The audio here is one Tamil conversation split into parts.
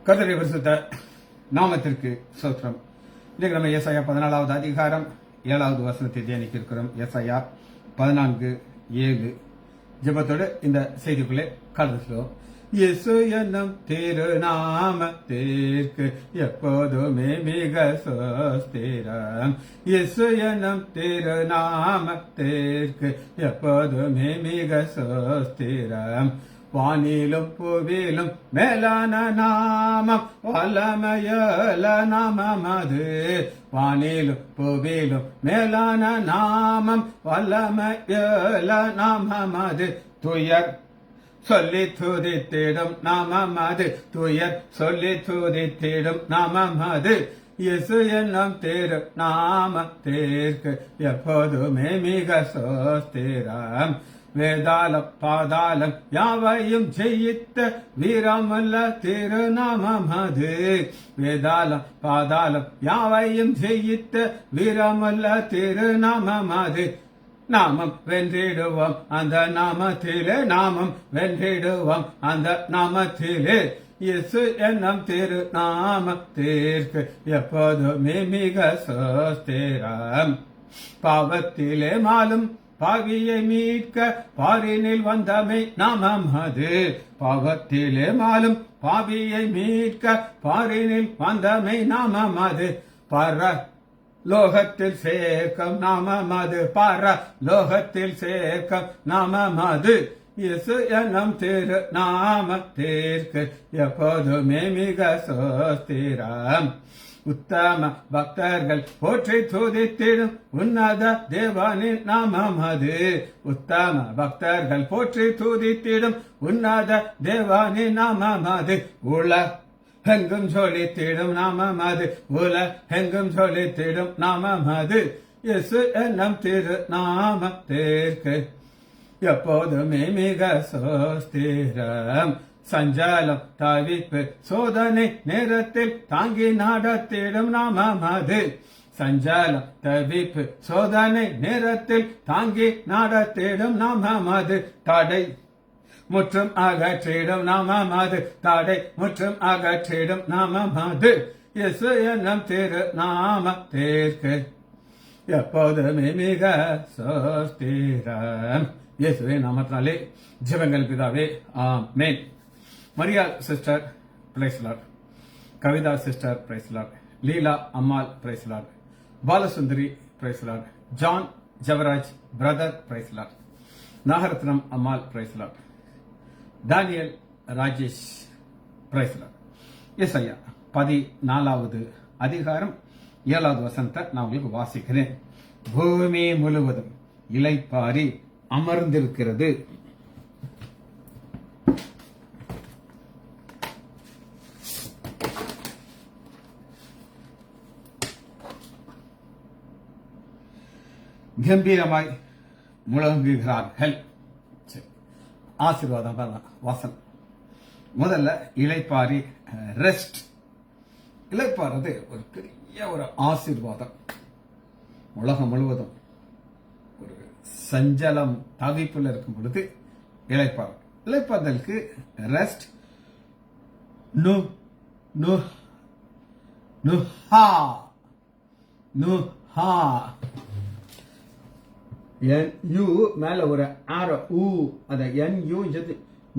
கர்த்தருடைய பரிசுத்த நாமத்திற்கு ஸ்தோத்திரம். இன்னைக்கு நம்ம ஏசாயா 14வது அதிகாரம் 7வது வசனத்தை தியானிக்க இருக்கிறோம். ஏசாயா 14:7 ஜெபத்தோடு இந்த செய்திக்குள்ளே கடந்துகிறோம். இயேசு என்னும் திருநாமத்திற்கு எப்போதுமே மிக சோஸ்திரம். இயேசு என்னும் திருநாமத்திற்கு எப்போதுமே மிக சோஸ்திரம். வானிலும் புவிலும் மேலான நாமம் வல்லமையுள்ள நாமம் அது. வானிலும் புவிலும் மேலான நாமம் வல்லமையுள்ள நாமம் அது. துயர் சொல்லி துதித்திடும் நாமம் அது. துயர் சொல்லி துதித்திடும் நாமம் அது. இயேசு என்னும் திரு நாமத்திற்கு எப்போதுமே மிக சோஸ்திரம். வேதாளம் பாதாளம் யாவையும் ஜெயித்த வீரமுள்ள திருநாமம் அது. வேதாளம் பாதாளம் யாவையும் ஜெயித்த வீரமுள்ள திருநாமம் அது. நாமம் வென்றிடுவோம் அந்த நாமத்திலே, நாமம் வென்றிடுவோம் அந்த நாமத்திலே. இயேசு என்னும் திரு நாமத்திற்கு எப்போதுமே மிக சோஸ்திரம். பாவத்திலே மாலும் பாவியை மீட்க பாரினில் வந்தமை நாமம் அது. பாவத்திலே மாலும் பாவியை மீட்க பாரினில் வந்தமை நாமம் அது. பர லோகத்தில் சேர்க்கம் நாமம் அது. பர லோகத்தில் சேர்க்கம் நாமம் அது. இயேசு என்னும் திரு நாமத்திற்கு எப்போதுமே மிக சோஸ்திரம். உத்தம பக்தர்கள் போற்றி துதித்திடும் உன்னத தேவனின் நாமம் அது. உத்தம பக்தர்கள் போற்றி துதித்திடும் உன்னத தேவனின் நாமம் அது. எங்கும் சொல்லித்திடும் நாமம் அது. எங்கும் சொல்லித்திடும் நாமம் அது. இயேசு என்னும் திரு நாமத்திற்கு எப்போதுமே மிக சோஸ்திரம். சஞ்சாலம் தவிப்பு சோதனை நேரத்தில் தாங்கி நடத்திடும் நாமம் அது. சஞ்சாலம் தவிப்பு சோதனை நேரத்தில் தாங்கி நடத்திடும் நாமம் அது. தடை முற்றும் அகற்றிடும் நாமம் அது. தடை முற்றும் அகற்றிடும் நாமம் அது. இயேசு என்னும் திரு நாமத்திற்கு எப்போதுமே மிக சோஸ்திரம். இயேசுவே நாமத்தினாலே ஜெபங்கள் பிதாவே, amen. Mariya sister praise lord, Kavitha sister praise lord, Leela Ammal praise lord, Balasundari praise lord, John Javaraj brother praise lord, Nagarathnam Ammal praise lord, Daniel Rajesh praise lord. ஏசாயா 14வது அதிகாரம் 7வது வசனத்தை நான் உங்களுக்கு வாசிக்கிறேன். பூமி முழுவதும் இளைப்பாரி அமர்ந்திருக்கிறது. கம்பீரமாய் முழங்குகிறார்கள். ஆசீர்வாதம் வாசன். முதல்ல இளைப்பாரி, ரெஸ்ட். இளைப்பாறது ஒரு பெரிய ஒரு ஆசீர்வாதம். உலகம் முழுவதும் ஒரு சஞ்சலம் தவிப்புல இருக்கும் பொழுது இளைப்பாறு. இளைப்பாறுதலுக்கு ரெஸ்ட், நு நு நுஹா நுஹா NU மேல ஒரு ஆரோ ஊ, அத NU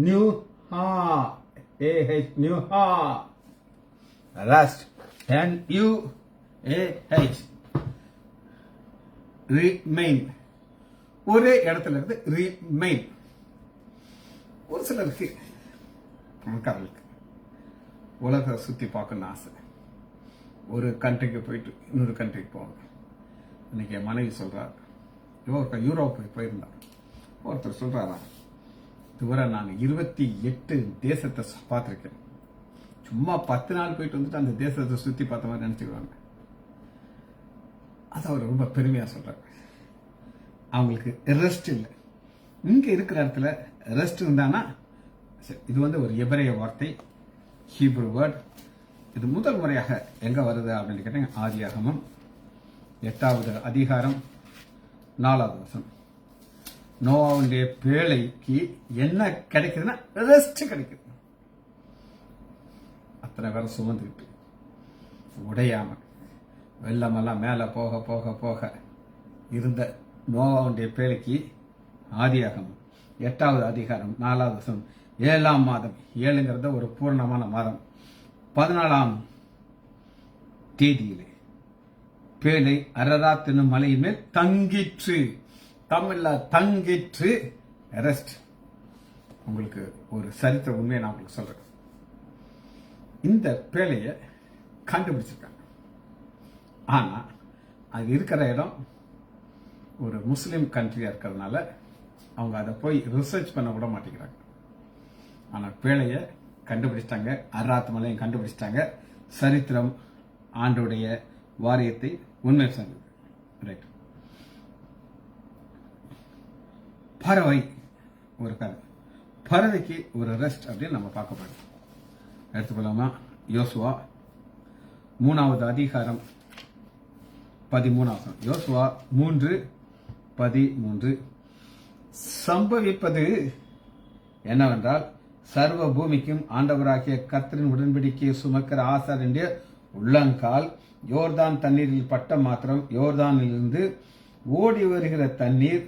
நியூ ஹா AH நியூ ஹா. Rest NUAH remain. ஒரே இடத்துல இருந்து ரிமைன். ஒரு சிலருக்கு பணக்காரர்களுக்கு உலக சுத்தி பார்க்கணும்னு ஆசை. ஒரு கண்ட்ரிக்கு போயிட்டு இன்னொரு கண்ட்ரிக்கு போவாங்க. இன்னைக்கு என் மனைவி சொல்றாரு, யூரோப் போயிருந்தார். ஒருத்தர் சொல்றாரா, இதுவரை நான் 28 தேசத்தை பார்த்திருக்கேன். சும்மா 10 நாள் போயிட்டு வந்துட்டு அந்த தேசத்தை சுத்தி பார்த்த மாதிரி நினைச்சுக்குவாங்க. அது அவர் ரொம்ப பெருமையா சொல்றாரு. அவங்களுக்கு ரெஸ்ட் இல்லை. இங்க இருக்கிற இடத்துல ரெஸ்ட் இருந்தானா, இது வந்து ஒரு எபிரேய வார்த்தை, ஹீப்ரு வேர்ட். இது முதல் முறையாக எங்க வருது அப்படின்னு கேட்டீங்க, ஆதியாகமம் 8வது அதிகாரம் 4வது வசனம். நோவாவுடைய பேழைக்கு என்ன கிடைக்குதுன்னா ரெஸ்ட் கிடைக்குது. அத்தனை பேரை சுமந்துக்கிட்டு உடையாம வெள்ளமெல்லாம் மேலே போக போக போக இருந்த நோவாவுடைய பேழைக்கு ஆதியாகமம் 8வது அதிகாரம் 4வது வசனம் 7ஆம் மாதம் 7ங்கிறத ஒரு பூர்ணமான மாதம் 14ஆம் தேதியிலே பேழை அரராத் என்னும் மலையின் மேல் தங்கிற்று. தமிழ்ல தங்கிற்று. ரெஸ்ட். உங்களுக்கு ஒரு சரித்திர உண்மையை நான் உங்களுக்கு சொல்றேன். இந்த பேழையை கண்டுபிடிச்சிருக்காங்க. ஆனா அது இருக்கிற இடம் ஒரு முஸ்லிம் கண்ட்ரியா இருக்கிறதுனால அவங்க அதை போய் ரிசர்ச் பண்ண விட மாட்டேங்கிறாங்க. ஆனா பேழையை கண்டுபிடிச்சிட்டாங்க. அரராத் மலையை கண்டுபிடிச்சிட்டாங்க. சரித்திரம் ஆண்டுடைய வாரியத்தை உண்மை சொன்னது. ரைட். பறவை ஒரு கதை. பறவைக்கு ஒரு ரெஸ்ட் அப்படின்னு நம்ம பார்க்க போறோம். எடுத்துக்கொள்ளாமா? யோசுவா 3வது அதிகாரம் 13. யோசுவா 3:13. சம்பவிப்பது என்னவென்றால், சர்வ பூமிக்கும் ஆண்டவராகிய கர்த்தரின் உடன்படிக்கையை சுமக்கிற ஆசாரியனுடைய உள்ளங்கால் யோர்தான் தண்ணீரில் பட்ட மாத்திரம் யோர்தானிலிருந்து ஓடி வருகிற தண்ணீர்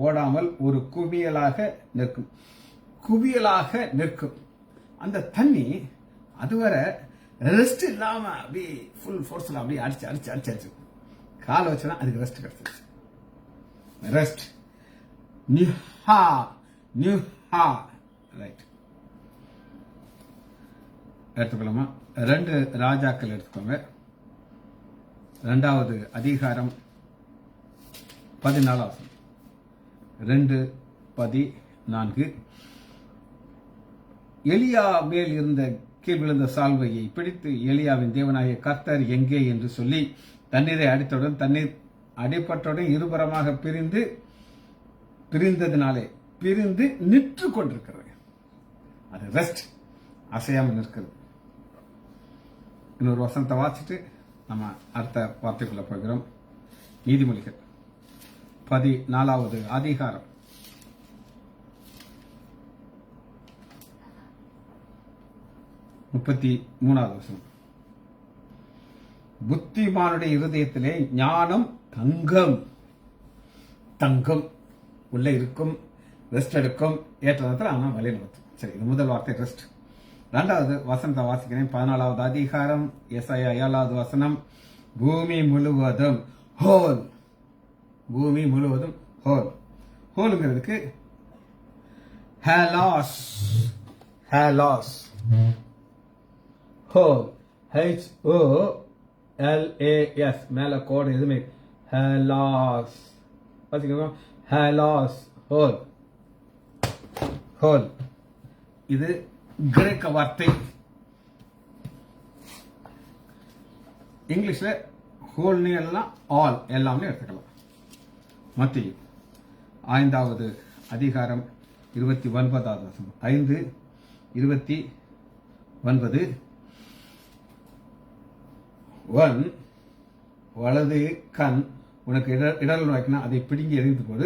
ஓடாமல் ஒரு குவியலாக நிற்கும். குவியலாக நிற்கும். அந்த தண்ணி அதுவரை ரெஸ்ட் இல்லாம அப்படி ஃபுல் ஃபோர்ஸ்ல அப்படியே அடிச்சு அடிச்சு அடிச்சு அடிச்சு கால வச்சுனா அதுக்கு ரெஸ்ட் கிடைச்சிருச்சு. ரெஸ்ட். நிஹா நிஹா. ரைட். எடுத்துக்கலாமா? 2 ராஜாக்கள் எடுத்துக்கோங்க. 2வது அதிகாரம் 14. 2:14. எலியா மேல் இருந்த கீழ் விழுந்த சால்வையை பிடித்து எலியாவின் தேவனாகிய கர்த்தர் எங்கே என்று சொல்லி தண்ணீரை அடித்தவுடன் தண்ணீர் அடிப்பட்டவுடன் இருபுறமாக பிரிந்ததினாலே பிரிந்து நின்று கொண்டிருக்கிறது. அது ரெஸ்ட். அசையாமல் நிற்கிறது. இன்னொரு வசனத்தை வாசிட்டு நம்ம அடுத்த வார்த்தைக்குள்ள போகிறோம். நீதிமொழிகள் 14வது அதிகாரம் 33வது வசனம். புத்திமானுடைய இருதயத்திலே ஞானம் தங்கம். தங்கம் உள்ள இருக்கும். ரெஸ்ட் எடுக்கும். ஏற்ற நேரத்தில் ஆனால் வழி நடத்தும். சரி, இது முதல் வார்த்தை ரெஸ்ட். 2வது வசனத்தை வாசிக்கிறேன். 14வது அதிகாரம் எசாயா 7வது வசனம். பூமி முழுவதும் ஹோல். பூமி முழுவதும் ஹோல். ஹோலுங்கிறதுக்கு ஹேலாஸ். ஹேலாஸ். ஹோல். HOLAS. மேல கோடு எதுவுமே. ஹேலாஸ். பாத்தீங்களா? ஹேலாஸ். ஹோல். ஹோல். இது கிரேக்க வார்த்தை. இங்கிலீஷ்ல ஹோல்னு எல்லாம் ஆல் எல்லாமே எடுத்துக்கலாம். மத்திய 5வது அதிகாரம் 29வது வசனம். 5:29. வலது கண் உனக்கு இடல் நோக்கினா அதை பிடுங்கி எறிந்து போது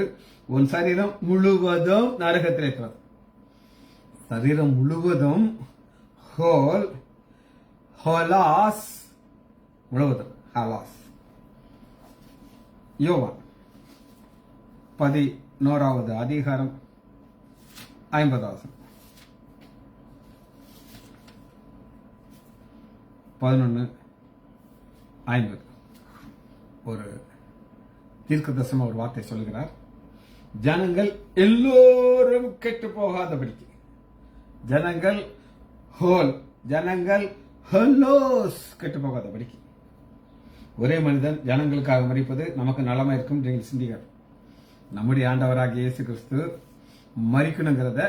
உன் சரீரம் முழுவதும் நரகத்தில் இருக்கிறது. சரீரம் முழுவதும் ஹோல். ஹோலாஸ். முழுவதும் ஹாலாஸ். யோவான் 11வது அதிகாரம் 50வது வசனம். 11:50. ஒரு தீர்க்கதரிசன ஒரு வார்த்தை சொல்லுகிறார். ஜனங்கள் எல்லோரும் கெட்டு போகாதபடிக்கு. ஜனங்கள் ஹோல். ஜனங்கள் ஹலோஸ் கெட்டு போகாதபடிக்கு. ஒரே மனிதன் ஜனங்களுக்காக மரிப்பது நமக்கு நலமா இருக்கும். நீங்கள் சிந்திக்கார். நம்முடைய ஆண்டவராகிய இயேசு கிறிஸ்து மரிக்கணுங்கிறத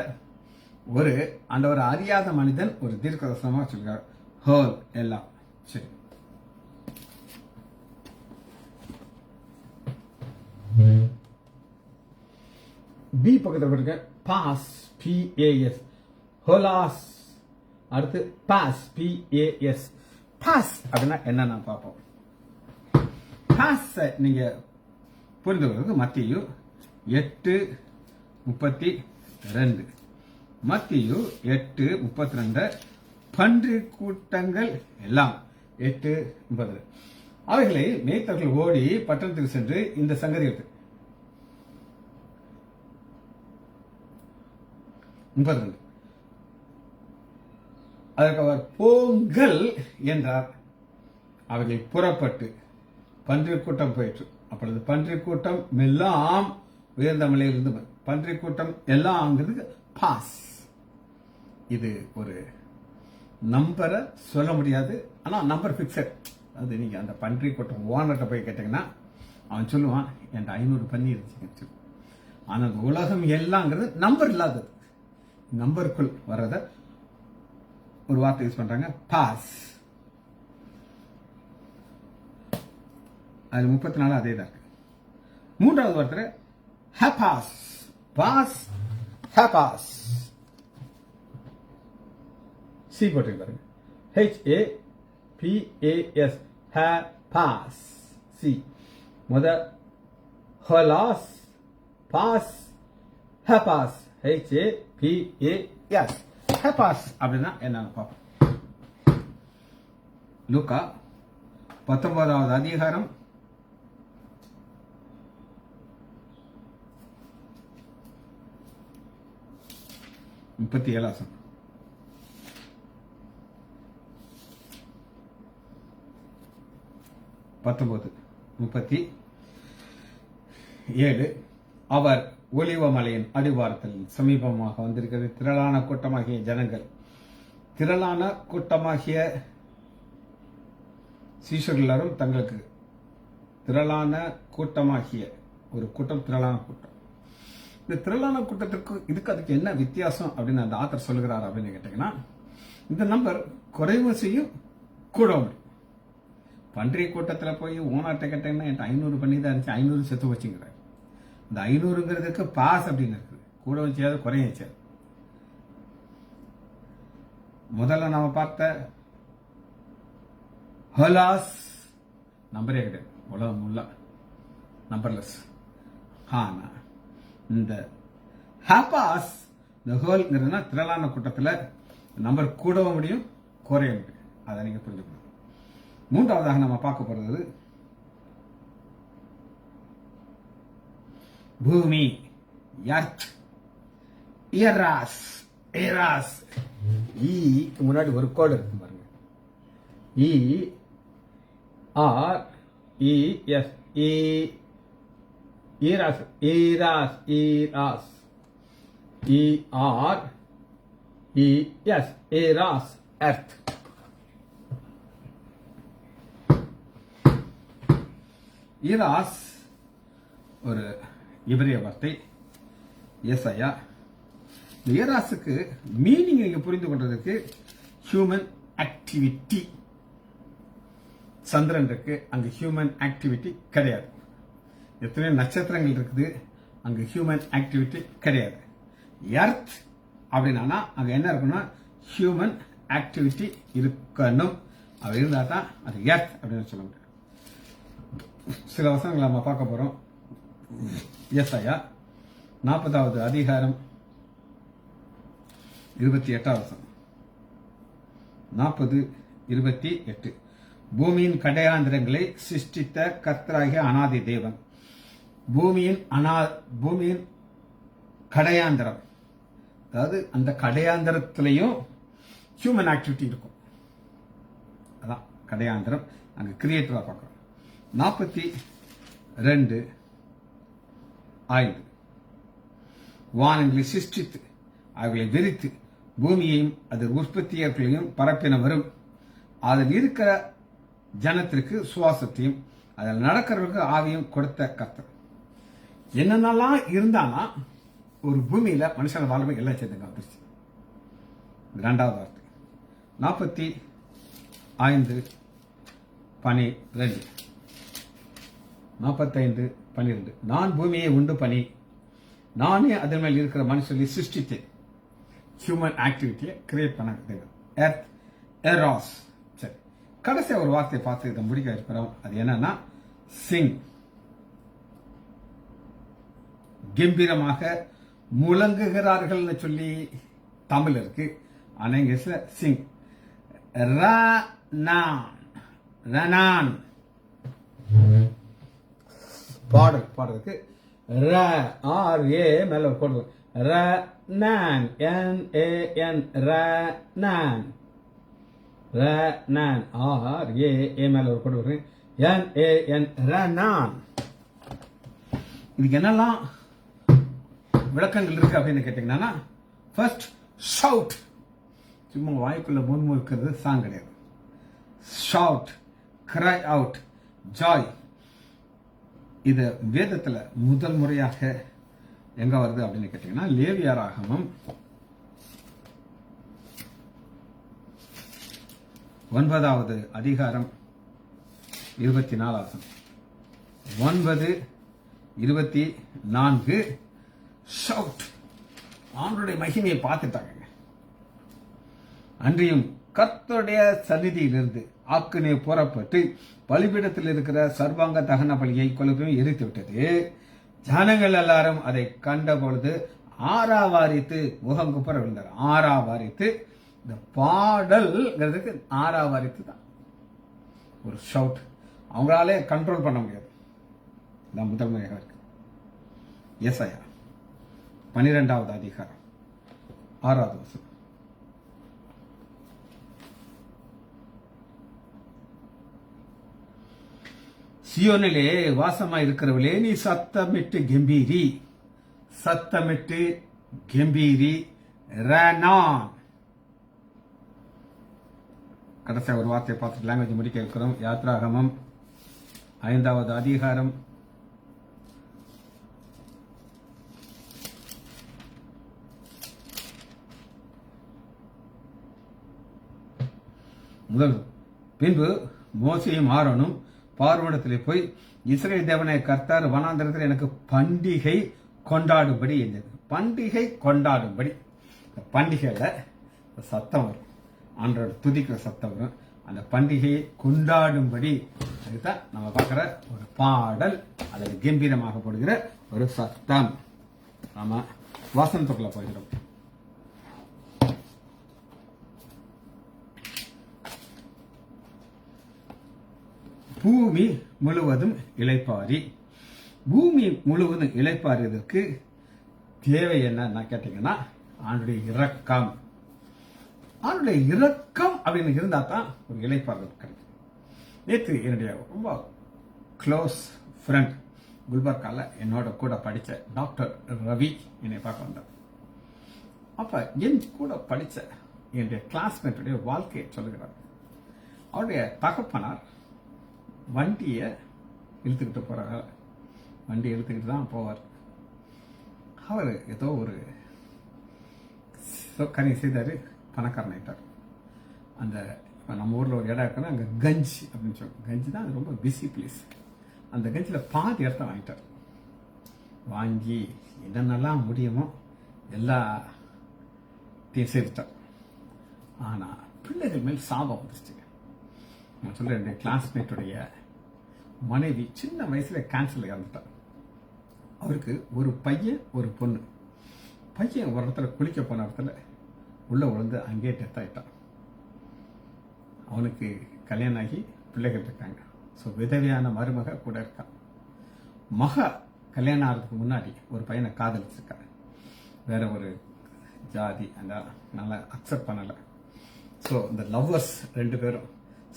ஒரு ஆண்டவர் அறியாத மனிதன் ஒரு தீர்க்கதரிசனமா சொல்கிறார். ஹோல் எல்லாம். சரி, பி பக்கத்தில் பாஸ். PAS. ஹோலாஸ். அடுத்து பாஸ். PAS. பாஸ் அப்படின்னா என்ன நான் பார்ப்போம். பாஸ் நீங்க புரிந்து கொள்வது மத்தியு 8:32. மத்தியு 8:32. பன்றி கூட்டங்கள் எல்லாம் 8 9 அவைகளை மேய்த்தவர்கள் ஓடி பட்டணத்துக்கு சென்று இந்த சங்கதிகள் 32 அதற்கு அவர் போங்கள் என்றார். அவைகள் புறப்பட்டு பன்றி கூட்டம் போயிற்று. அப்பொழுது பன்றி கூட்டம் எல்லாம் உயர்ந்த மலையிலிருந்து பன்றி கூட்டம் எல்லாம் பாஸ். இது ஒரு நம்பரை சொல்ல முடியாது, ஆனா நம்பர் பிக்சர். அது நீங்க அந்த பன்றி கூட்டம் ஓனர்கிட்ட போய் கேட்டீங்கன்னா அவன் சொல்லுவான் என் 500 பன்றி இருந்துச்சு. ஆனா அந்த உலகம் எல்லாங்கிறது நம்பர் இல்லாதது, நம்பருக்குள் வர்றத ஒரு வார்த்தை யூஸ் பண்றாங்க, பாஸ். அது 34 அதே தான் இருக்கு. மூன்றாவது வார்த்தை ஹபாஸ். பாஸ் ஹபாஸ். சி போட்டு பாருங்க, HAPAS ஹபாஸ். சி முத ஹலாஸ் பாஸ் ஹபாஸ் HAPAS ஹபாஸ் அப்படின்னா என்னன்னு பார்ப்போம். லூக்கா 19வது அதிகாரம் 37 19:37 அவர் ஒலிவ மலையின் அடிவாரத்தில் சமீபமாக வந்திருக்கிறது. திரளான கூட்டமாகிய ஜனங்கள், திரளான கூட்டமாகிய சீஷர்கள் எல்லாரும் தங்களுக்கு திரளான கூட்டமாகிய ஒரு கூட்டம், திரளான கூட்டம். இந்த திரளான கூட்டத்திற்கு அதுக்கு என்ன வித்தியாசம் அப்படின்னு அந்த ஆத்தர் சொல்லுகிறார் அப்படின்னு கேட்டீங்கன்னா, இந்த நம்பர் குறைவு செய்யும் கூடவும் முடியும். பன்றி கூட்டத்தில் போய் ஓனாட்ட கேட்டீங்கன்னா என்கிட்ட 500 பண்ணி தான் இருந்துச்சு, 500 செத்து வச்சுங்கிறார். இந்த 500ங்கிறதுக்கு பாஸ் அப்படின்னு இருக்குது, கூடவும் செய்யாது குறையும் செய்யாது. முதல்ல நாம பார்த்த ஹலாஸ் நம்பரே கிடையாது, உலகம் உள்ள நம்பர்லெஸ். ஆனா இந்த ஹபாஸ் இந்த ஹோல்ங்கிறதுனா திரளான கூட்டத்தில் நம்பர் கூடவும் முடியும் குறைய முடியும். அதை நீங்க புரிஞ்சுக்கணும். மூன்றாவதாக நம்ம பார்க்க போறது பூமி, எர்த், எராஸ். எராஸ் ஈக்கு முன்னாடி ஒரு கோடு இருக்கு பாருங்க, ERES eros. Eros eros ERES eros earth. Eros ஒரு எபிரேய வார்த்தை, ஏசாயா. இந்த ஈராஸுக்கு மீனிங் நீங்க புரிந்து கொண்டதுக்கு ஹியூமன் ஆக்டிவிட்டி. சந்திரன் இருக்கு, அங்க ஹியூமன் ஆக்டிவிட்டி கிடையாது. எத்தனை நட்சத்திரங்கள் இருக்குது, அங்க ஹியூமன் ஆக்டிவிட்டி கிடையாது. எர்த் அப்படின்னா அங்க என்ன இருக்குன்னா ஹியூமன் ஆக்டிவிட்டி இருக்கணும். அது இருந்தா தான் அது எர்த் அப்படின்னு சொல்ல முடியும். சில வசனங்களை நம்ம பார்க்க போறோம். ஏசாயா 40வது அதிகாரம் 28வது வசனம். 40:28 பூமியின் கடையாந்திரங்களை சிருஷ்டித்த கர்த்தராகிய அநாதி தேவன். பூமியின் கடையாந்திரம், அதாவது அந்த கடையாந்திரத்திலையும் ஹியூமன் ஆக்டிவிட்டி இருக்கும். அதான் கடையாந்திரம், அங்க கிரியேட்டரா பார்க்கிறோம். 42:5 வானங்களை சிருஷ்டித்து அவைகளை விரித்து பூமியையும் அது உற்பத்தியர்களையும் பரப்பினவரும் அதில் இருக்கிற ஜனத்திற்கு சுவாசத்தையும் அதில் நடக்கிறவர்களுக்கு ஆவியும் கொடுத்த கர்த்தர். என்னென்னலாம் இருந்தானா ஒரு பூமியில மனுஷன் வாழ்வை எல்லாம் சேர்ந்துங்க வந்துருச்சு. 2வது வார்த்தை 45:12 45:12 நான் பூமியை உண்டு பண்ணி நானே அதன் மேல் இருக்கிற மனுஷர்களை சிருஷ்டித்தேன். ஹியூமன் ஆக்டிவிட்டியை கிரியேட் பண்ண எர்த் எராஸ். சரி, கடைசியா ஒரு வார்த்தையை பார்த்து இதை முடிக்க இருக்கிறோம். அது என்னன்னா சிங். கம்பீரமாக முழங்குகிறார்கள் சொல்லி தமிழ் இருக்கு, ஆனா இங்கிலீஷ்ல சிங். ரனான். பாடுறதுக்கு RA மேல போடுறது. ரனான் NAN ரனான். ரனான் RA மேல ஒரு கோடு வருது. NAN ரனான். இதுக்கு என்னெல்லாம் விளக்கங்கள் இருக்கு அப்படின்னு கேட்டீங்கன்னா, ஃபர்ஸ்ட் ஷவுட். சும்மா வாய்க்குள்ள முன்மு இருக்கிறது சாங் கிடையாது. ஷவுட், கிரை அவுட், ஜாய். இது வேதத்துல முதல் முறையாக எங்க வருது அப்படின்னு கேட்டீங்கன்னா, லேவியராகமம் 9வது அதிகாரம் 24 9:24. ஷவுட். ஆண்டவருடைய மகிமையை பார்த்துட்டாங்க. அன்றியும் கர்த்தருடைய சந்நிதியிலிருந்து ஆக்கினை புறப்பட்டு பலிபீடத்தில் இருக்கிற சர்வாங்க தகன பலியை கொலையும் எரித்து விட்டது. ஜனங்கள் எல்லாரும் அதை கண்ட பொழுது ஆராவாரித்து முகங்குப்புற விழுந்தார். ஆராவாரித்து, இந்த பாடல்ங்கிறதுக்கு ஆராவாரித்து தான் ஒரு ஷவுட். அவங்களாலே கண்ட்ரோல் பண்ண முடியாது. இதான் முதல் முறையாக இருக்கு. ஏசாயா 12வது அதிகாரம் 6வது வசனம். சியோனிலே வாசமா இருக்கிறவளே, நீ சத்தமிட்டு கம்பீரி. சத்தமிட்டு கம்பீரி. ரனான். கடைசியா ஒரு வார்த்தையை பார்த்துட்டு லாங்குவேஜ் முடிக்க இருக்கிறோம். யாத்ராகமம் 5வது அதிகாரம் 1. பின்பு மோசேயும் ஆரோனும் பார்வோனிடத்திலே போய், இஸ்ரவேல் தேவனை கர்த்தர் வனாந்தரத்தில் எனக்கு பண்டிகை கொண்டாடும்படி என்றது. பண்டிகை கொண்டாடும்படி. பண்டிகையில சத்தம் வரும், ஆண்டோட துதிக்கிற சத்தம் வரும். அந்த பண்டிகையை கொண்டாடும்படி அதுதான் நம்ம பார்க்கிற ஒரு பாடல். அதை கம்பீரமாக போடுகிற ஒரு சத்தம். நாம வசனத்துக்குள்ள போகிறோம். பூமி முழுவதும் இளைப்பாரி. பூமி முழுவதும் இளைப்பாறுவதற்கு தேவை என்ன கேட்டீங்கன்னா, ஆண்டுடைய இரக்கம். ஆண்டுடைய இரக்கம் அப்படின்னு இருந்தா தான் ஒரு இளைப்பாறுதல் கிடைக்கும். நேற்று என்னுடைய ரொம்ப க்ளோஸ் ஃப்ரெண்ட் குல்பர்கால என்னோட கூட படித்த டாக்டர் ரவி என்னை பார்க்க வந்தார். அப்ப என் கூட படித்த என்னுடைய கிளாஸ்மேட்டுடைய வாழ்க்கையை சொல்லுகிறார். அவருடைய தகப்பனார் வண்டியை இழுத்துக்கிட்டு போறாங்க. வண்டி இழுத்துக்கிட்டு தான் போவார். அவர் ஏதோ ஒரு காரியம் செய்தாரு, பணக்காரன் ஆயிட்டார். அந்த நம்ம ஊர்ல ஒரு இடம் இருக்குன்னா அங்க கஞ்ச் அப்படின்னு சொல்லுவோம். கஞ்சி தான் அது ரொம்ப பிஸி பிளேஸ். அந்த கஞ்சில் பாதி இடத்த வாங்கிட்டார். வாங்கி என்னென்னலாம் முடியுமோ எல்லாத்தையும் சேர்த்துட்டார். ஆனா பிள்ளைகள் மேல் சாபம் வந்துருச்சு. நான் சொல்றேன், என்னுடைய கிளாஸ்மேட்டுடைய மனைவி சின்ன வயசுல கேன்சர்ல இறந்துட்டார். அவருக்கு ஒரு பையன் ஒரு பொண்ணு. பையன் ஒரு இடத்துல குளிக்க போன இடத்துல உள்ள விழுந்து அங்கேயே டெத் ஆயிட்டான். அவனுக்கு கல்யாணம் ஆகி பிள்ளைகள் இருக்காங்க. ஸோ விதவையான மருமக கூட இருக்கான். மக கல்யாணம் ஆகிறதுக்கு முன்னாடி ஒரு பையனை காதலிச்சிருக்காரு. வேற ஒரு ஜாதி, அந்த நல்லா அக்செப்ட் பண்ணலை. ஸோ இந்த லவ்வர்ஸ் 2 பேரும்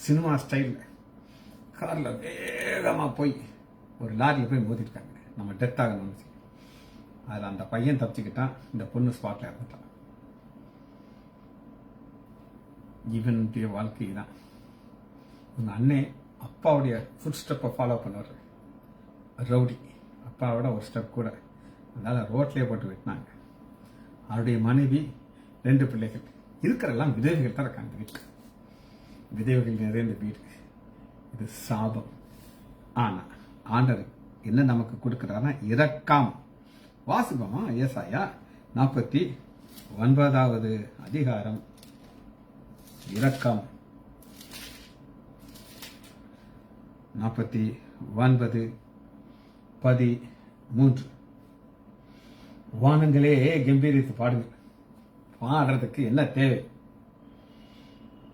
சினிமா ஸ்டைலில் காரில் வேகமாக போய் ஒரு லாரியில் போய் மோதிருக்காங்க. நம்ம டெத் ஆகணும்னு. அதில் அந்த பையன் தப்பிச்சுக்கிட்டான், இந்த பொண்ணு ஸ்பாட்டில் இறந்துட்டான். இவனுடைய வாழ்க்கை தான். உங்க அண்ணே அப்பாவுடைய ஃபுட் ஸ்டெப்பை ஃபாலோ பண்ணுவார். ரவுடி, அப்பாவோட ஒரு ஸ்டெப் கூட. அதனால ரோட்லேயே போட்டு வெட்டினாங்க. அவருடைய மனைவி 2 பிள்ளைகள். இருக்கிறெல்லாம் விதவைகள் தான் இருக்காங்க வீட்டுக்கு. விதவைகள் நிறைந்த வீடு. இது சாபம். ஆனா ஆண்டவர் என்ன நமக்கு கொடுக்கிறாருன்னா இரக்கம். வாசிப்போமா? ஏசாயா 49வது அதிகாரம் இரக்கம். 49:13. வானங்களே கம்பீரித்து பாடுங்க. பாடுறதுக்கு என்ன தேவை?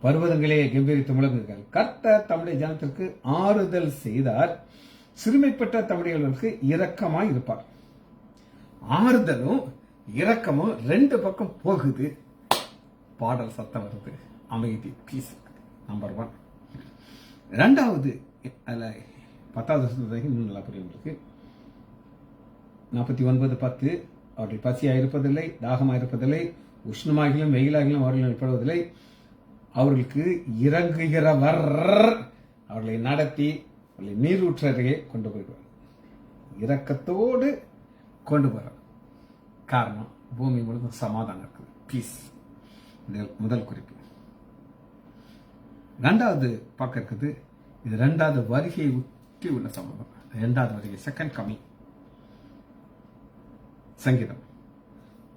பர்வதங்களே கம்பீரித்து முழங்குங்கள். கர்த்தர் தம்முடைய ஜனத்திற்கு ஆறுதல் செய்தார், சிறுமைப்பட்ட தம்முடையவர்களுக்கு இரக்கமாய் இருப்பார். ஆறுதலும் இரக்கமும் ரெண்டு பக்கம் போகுது. பாடல் சத்தம் வருது, அமைதி, பீஸ். நம்பர் 1. ரெண்டாவது, அதுல 10வது இன்னும் நல்லா புரியும் உங்களுக்கு. 49:10 அவர்கள் பசியாயிருப்பதில்லை, தாகமாயிருப்பதில்லை, உஷ்ணமாகிலும் வெயிலாகிலும் அவர்கள் ஏற்படுவதில்லை. அவர்களுக்கு இறங்குகிறவர் அவர்களை நடத்தி அவர்களை நீரூற்றறையே கொண்டு போயிடுவார். இரக்கத்தோடு கொண்டு போறார். காரணம், பூமி முழுவதும் சமாதானம் இருக்குது, பீஸ். முதல் குறிப்பு. ரெண்டாவது பார்க்க இருக்குது, இது ரெண்டாவது வருகையை ஒட்டி உள்ள சம்பவம். ரெண்டாவது வருகை, செகண்ட் கமிங். சங்கீதம்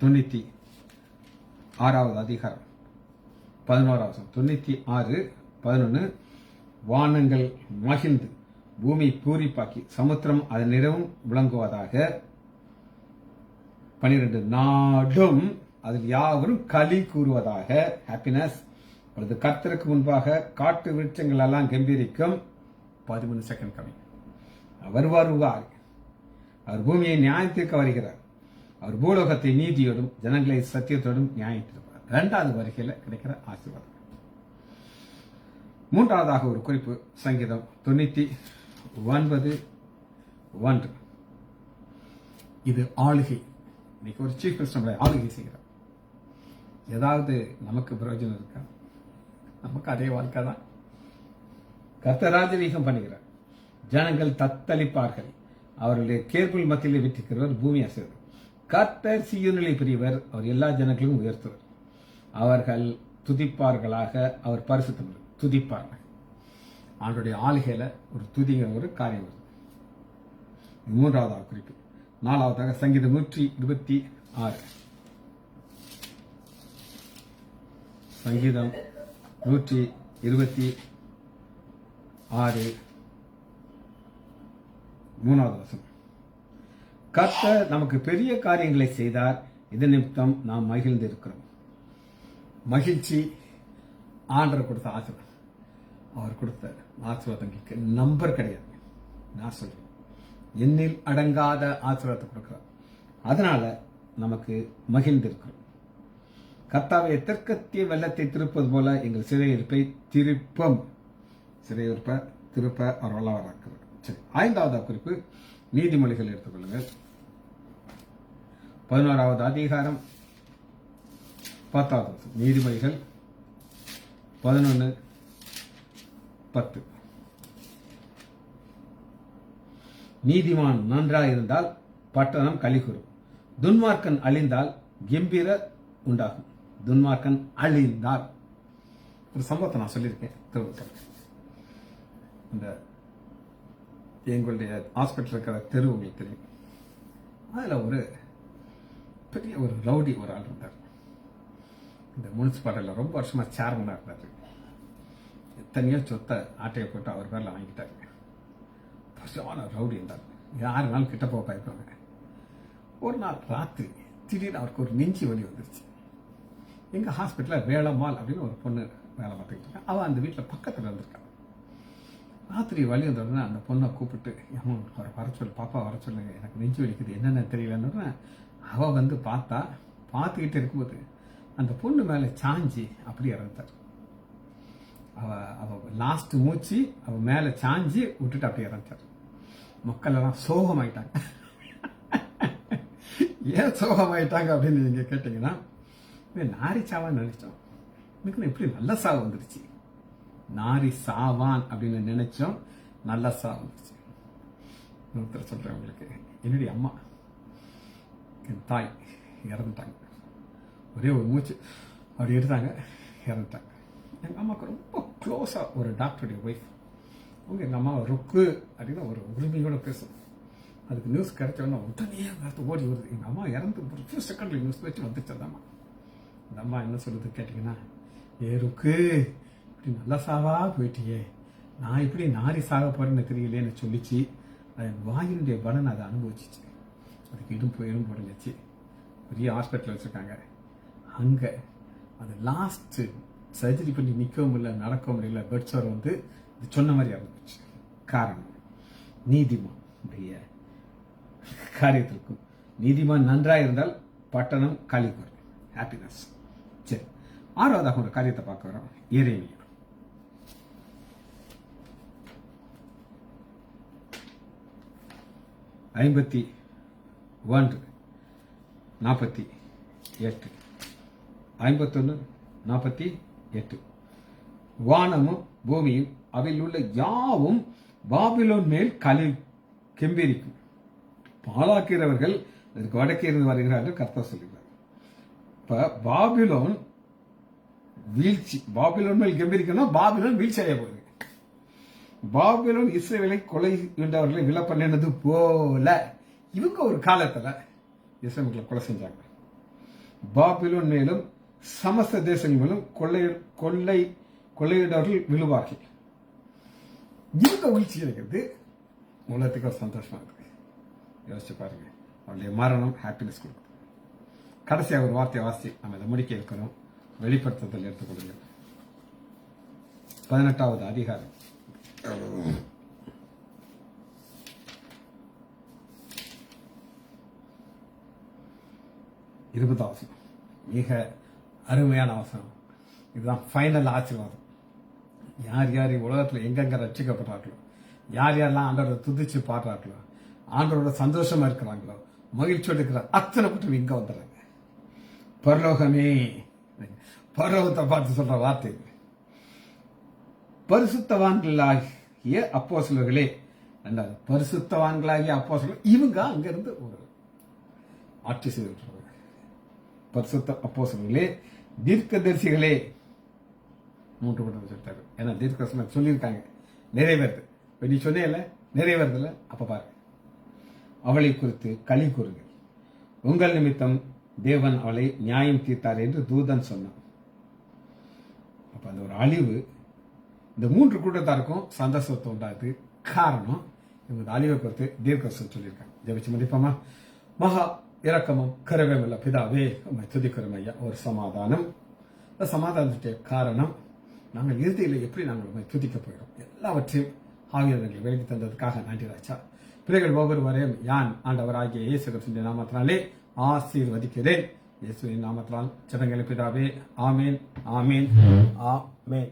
96வது அதிகாரம் 11வது 96:11. வானங்கள் மகிழ்ந்து பூமி பூரிப்பாக்கி சமுத்திரம் அதன் நிறவும் விளங்குவதாக. 12. நாடும் அதில் யாவரும் களி கூறுவதாக. ஹாப்பினஸ். அல்லது கர்த்தருக்கு முன்பாக காட்டு விருட்சங்கள் எல்லாம் கம்பீரிக்கும். 13 செகண்ட் கமிங். அவர் வருவார். அவர் பூமியை நியாயத்திற்கு வருகிறார். அவர் பூலோகத்தை நீதியோடும் ஜனங்களை சத்தியத்தோடும் நியாயத்திருப்பார். இரண்டாவது வருகையில் கிடைக்கிற ஆசீர்வாதம். மூன்றாவதாக ஒரு குறிப்பு, சங்கீதம் 99:1. இது ஆளுகை. இன்னைக்கு ஒரு சீஃப் மினிஸ்டர் ஆளுகை செய்கிறார். ஏதாவது நமக்கு பிரயோஜனம் இருக்கா? நமக்கு அதே வாழ்க்கை தான். கர்த்தர் ராஜரீகம் பண்ணுகிறார், ஜனங்கள் தத்தளிப்பார்கள். அவர்களுடைய கேர்புல் மத்தியில் விட்டிருக்கிறவர் பூமி அசைவர். கர்த்தர் சீயோனிலே பெரியவர், அவர் எல்லா ஜனங்களும் உயர்த்துவர். அவர்கள் துதிப்பார்களாக, அவர் பரிசுத்தம் துதிப்பார்கள். அவருடைய ஆளுகையில ஒரு துதிங்க ஒரு காரியம் வருது. மூன்றாவதாக குறிப்பு. நாலாவதாக சங்கீதம் 126. சங்கீதம் 126 3வது வசனம். கர்த்தர் நமக்கு பெரிய காரியங்களை செய்தார், இது நிமித்தம் நாம் மகிழ்ந்து இருக்கிறோம். மகிழ்ச்சி ஆண்டவர் கொடுத்த ஆசீர்வாதம். அவர் கொடுத்த ஆசீர்வாதங்களுக்கு நம்பர் கிடையாது. நான் சொல்றேன், எண்ணில் அடங்காத ஆசீர்வாதத்தை கொடுக்கிறார். அதனால நமக்கு மகிழ்ந்து இருக்கிறோம். கர்த்தாவை தெற்கத்திய வெள்ளத்தை திருப்பது போல எங்கள் சிறையிருப்பை திருப்பம். சிறையிருப்ப திருப்ப அவர் வல்லவராக்கிறார். சரி, 5வது குறிப்பு, நீதிமொழிகள் எடுத்துக்கொள்ளுங்கள். 11வது அதிகாரம் 10வது. நீதிமொழிகள் 11:10. நீதிமான் நன்றாயிருந்தால் பட்டணம் களிகூறும், துன்மார்க்கன் அழிந்தால் கம்பீர உண்டாகும். துன்மார்க்கன் அழிந்தால், ஒரு சம்பவத்தை நான் சொல்லியிருக்கேன். இந்த எங்களுடைய ஹாஸ்பிட்டல் இருக்கிற தெரு உங்களுக்கு தெரியும். அதில் ஒரு பெரிய ஒரு ரவுடி ஒரு ஆள் இருந்தார். இந்த முனிசிபாலிட்டியில் ரொம்ப வருஷமா சேர்மனாக இருந்தார். எத்தனையோ சொத்தை ஆட்டையை போட்டு அவர் பேரில் வாங்கிட்டாரு. பசுவான ரவுடி இருந்தார். யாருனாலும் கிட்ட போக பயப்படுவாங்க. ஒரு நாள் ராத்திரி திடீர்னு அவருக்கு ஒரு நெஞ்சு வலி வந்துருச்சு. எங்கள் ஹாஸ்பிட்டலில் வேளம்மாள் அப்படின்னு ஒரு பொண்ணு வேலை பார்த்துக்கிட்டு இருக்கா. அவள் அந்த வீட்டில் பக்கத்தில் இருந்திருக்கான். ராத்திரி வலி வந்தோடனே அந்த பொண்ணை கூப்பிட்டு, அவரை வர சொல்லு, பாப்பா வர சொல்லுங்க, எனக்கு நெஞ்சு வலிக்குது, என்னென்ன தெரியலன்னு. அவள் வந்து பார்த்துக்கிட்டு இருக்கும்போது அந்த பொண்ணு மேலே சாஞ்சி அப்படி இறந்தார். அவ லாஸ்ட் மூச்சு அவ மேலே சாஞ்சி விட்டுட்டு அப்படி இறந்தார். மக்கள் எல்லாம் சோகமாயிட்டாங்க. ஏன் சோகமாயிட்டாங்க அப்படின்னு நீங்க கேட்டீங்கன்னா, நாரி சாவான்னு நினைச்சோம், எனக்கு இப்படி நல்ல சாவு வந்துருச்சு. நாரி சாவான் அப்படின்னு நினைச்சோம், நல்ல சாவு வந்துருச்சு. ஒருத்தர் சொல்றேன் உங்களுக்கு, என்னுடைய அம்மா, என் தாய் இறந்துட்டாங்க. ஒரே ஒரு மூச்சு அப்படி எடுத்தாங்க, இறந்துட்டாங்க. எங்கள் அம்மாவுக்கு ரொம்ப க்ளோஸாக ஒரு டாக்டருடைய ஒய்ஃப். அவங்க எங்கள் அம்மாவை ருக்கு அப்படின்னு ஒரு உரிமையோட பேசும். அதுக்கு நியூஸ் கிடைச்சோன்னா உடனே அந்த ஓடி வருது. எங்கள் அம்மா இறந்து ஒரு ஃபியூ செகண்ட்ல நியூஸ் வச்சு வந்துச்சு அந்த அம்மா. அந்த அம்மா என்ன சொல்லுது கேட்டிங்கன்னா, ஏ ருக்கு, இப்படி நல்லா சாவா போயிட்டியே, நான் இப்படி நாரி சாக போறேன்னு தெரியலேன்னு சொல்லிச்சு. அது வாயினுடைய பலன் அதை அனுபவிச்சிச்சு. அதுக்கு எலும்பு உடஞ்சிச்சு. பெரிய ஹாஸ்பிட்டல் வச்சுருக்காங்க. அங்கே அது லாஸ்ட்டு சர்ஜரி பண்ணி நிற்கவும் முடியல, நடக்க முடியல, பெட் சோர் வந்து இது சொன்ன மாதிரி இருந்துச்சு. காரணம் நீதிமான் உடைய காரியத்திற்கும், நீதிமான் நன்றாக இருந்தால் பட்டணம் களி கூறும். ஹாப்பினஸ். சரி, ஆறாவதாக ஒரு காரியத்தை பார்க்க வரோம். எரேமியா 51:48, 51:48. வானமும் பூமியும் அவையில் உள்ள யாவும் பாபிலோன் மேல் கெம்பீரிக்கும். பாழாக்கிறவர்கள் அதற்கு வடக்கே இருந்து வருகிறார்கள் கர்த்தர் சொல்லுகிறார். இப்ப பாபிலோன் வீழ்ச்சி, பாபிலோன் மேல் கெம்பீரிக்கணும், பாபிலோன் வீழ்ச்சி அடைய போகுது. பாபிலோன் இஸ்ரவேலை கொலை என்றவர்களை விலை பண்ணினது போல இவங்க ஒரு காலத்துல இஸ்ரவேலை கொலை செஞ்சாங்க. பாபிலோன் மேலும் சமஸ்த தேசங்கள் மேலும் கொள்ளையிடவர்கள் விழுவார்கள். இவங்க வீழ்ச்சி அடைகிறது உலகத்துக்கு ஒரு சந்தோஷமா இருக்கு. யோசிச்சு பாருங்க, அவருடைய மரணம் ஹாப்பினஸ் கொடுக்குது. கடைசியாக ஒரு வார்த்தையை வாசி நம்ம இதை முடிக்க இருக்கிறோம். வெளிப்படுத்துதல் எடுத்துக்கொள்ளுங்க. 18வது அதிகாரம் 20வது மிக அருமையான அவசரம். இதுதான் ஃபைனல் ஆசீர்வாதம். யார் யார் உலகத்தில் எங்கெங்க ரட்சிக்கப்பட்டார்களோ, யார் யாரெல்லாம் ஆண்டவரை துதிச்சு பாடுறார்களோ, ஆண்டவரோட சந்தோஷமா இருக்கிறாங்களோ, மகிழ்ச்சியோடு இருக்கிறார், அத்தனை பற்றி இங்க வந்துடுறாங்க. பரலோகமே, பரலோகத்தை பார்த்து சொல்ற வார்த்தை, பரிசுத்தவான்களாகிய அப்போஸ்தலர்களே, பரிசுத்தவான்களாகிய அப்போஸ்தலர்கள் இவங்க அங்கிருந்து ஒரு ஆட்சி செய்து. பரிசுத்த அப்போஸ்தலர்களே, தீர்க்கதரிசிகளே, 3 பட்டம் சொல்லிட்டாரு. ஏன்னா தீர்க்கதரிசனம் சொல்லியிருக்காங்க, நிறைவேறுது. நீ சொன்னேல நிறைவேறதில்ல, அப்ப பாரு. அவளை குறித்து களி கூறுங்கள், உங்கள் நிமித்தம் தேவன் அவளை நியாயம் தீர்த்தார் என்று தூதன் சொன்னான். அப்ப அந்த ஒரு அழிவு இந்த 3 கூட்டத்தாருக்கும் சந்தோஷத்தை உண்டாது. காரணம் இவங்க அழிவை குறித்து தீர்க்கதரிசனம் சொல்லியிருக்காங்க. ஜெபிச்சு முடிப்போமா? மகா இரக்கமும் கருவேமில்ல பிதாவே, உம்மை துதிக்கிறோம் ஐயா. ஒரு சமாதானம். இந்த சமாதானத்துடைய காரணம் நாங்கள் இறுதியில் எப்படி நாங்கள் உண்மை துதிக்க போகிறோம், எல்லாவற்றையும் ஆகியோர்கள் விலகி தந்ததுக்காக நன்றி ராஜா. பிள்ளைகள் ஒவ்வொருவரையும் யான் ஆண்டவராகிய இயேசு கிறிஸ்துவின் நாமத்தினாலே ஆசீர்வதிக்கிறேன். இயேசுவின் நாமத்தினால் ஜெபங்களை பிதாவே. ஆமேன், ஆமேன், ஆமேன்.